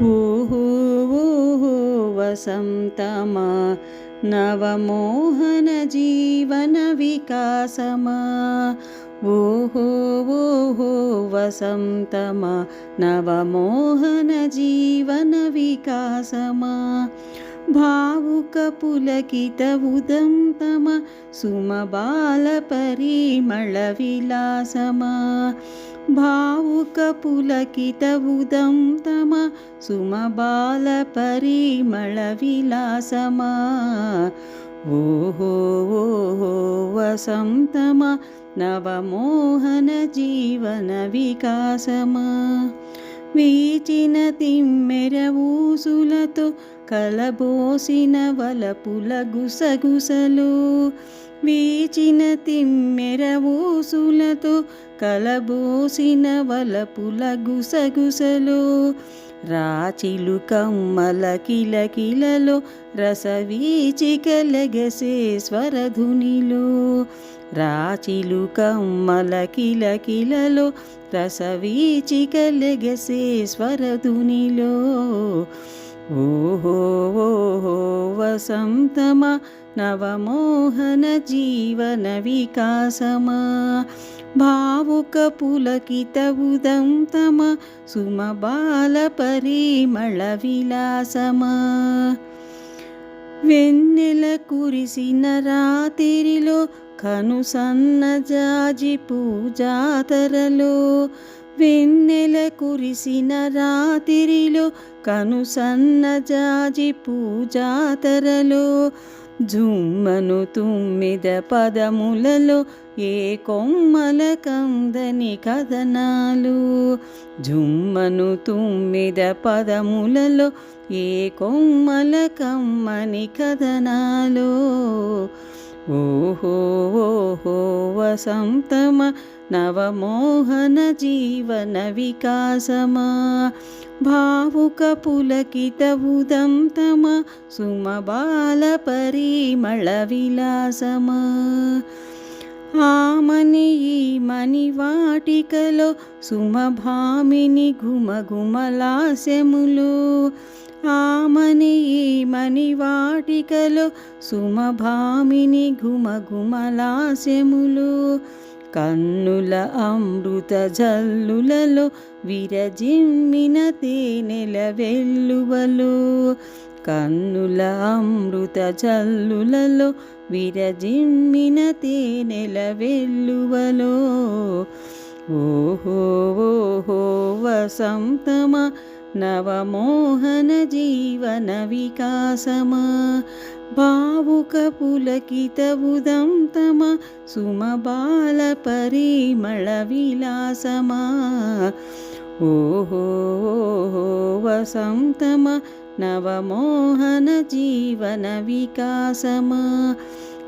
ఊహూ ఊహూ వసంతమా నవమోహన జీవన వికాసమా. ఊహూ ఊహూ వసంతమా నవమోహన జీవన వికాసమా. భావుక పులకిత ఉదంతమ సుమబాల పరిమళ విలాసమా. భావుక పులకిత ఉదంతమ సుమబాల పరిమళ విలాసమా. ఓహో ఓహో వసంతమా నవమోహన జీవన వికాసమా. వీచిన తిమ్మెర ఊసులతో కలబోసిన వలపుల గుసగుసలు. వీచిన తిమ్మెర ఊసులతో కలబోసిన వలపుల గుసగుసలు. రాచిలు కమ్మల కిలకిలలో రసవీచికలెగసే స్వరధునిలో. రాచిలు కమ్మల కిలకిలలో రసవీచికలెగసే స్వరధునిలో. ఓహో ఓహో వసంతమా నవమోహన జీవన వికాసమా. భావుక పులకిత ఉదంతమ సుమబాల పరిమళ విలాసమా. వెన్నెల కురిసిన రాత్రిలో కనుసన్న జాజి పూజాతరలో. వెన్నెల కురిసిన రాత్రిలో కనుసన్న జాజి పూజాతరలో. జుమ్మను తుమ్మిద పదములలో ఏ కొమ్మల కందని కథనాలు. జుమ్మను తుమ్మిద పదములలో ఏ కొమ్మల కమ్మని కథనాలు. ఓహో ఓహో వసంతమా నవమోహన జీవన వికాసమా. భావుక పులకిత ఉదంతమా సుమబాల పరిమళ విలాసమా. ఆమని ఈ మణి వాటికలో సుమభామిని ఘుమఘుమలాస్యములు. ఆమని ఈ మణి వాటికలో సుమభామిని ఘుమఘుమలాస్యములు. కన్నుల అమృత జల్లులలో విరజిమ్మిన తేనెల వెల్లువలు. కన్నుల అమృత జల్లులలో విరజిమ్మిన తేనెల వెల్లువలో. ఓహో ఓహో వసంతమా నవమోహన జీవన వికాసమా. భావుక పులకిత ఉదంతమ సుమబాల పరిమళ విలాసమా. ఓహో ఓహో వసంతమా నవమోహన జీవన వికాసమా.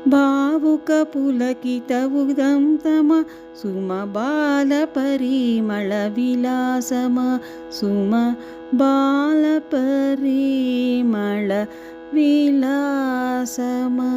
భావుక పులకిత ఉదంతమ సుమబాల పరిమళ విలాసమా. సుమబాల పరిమళ విలాసమా.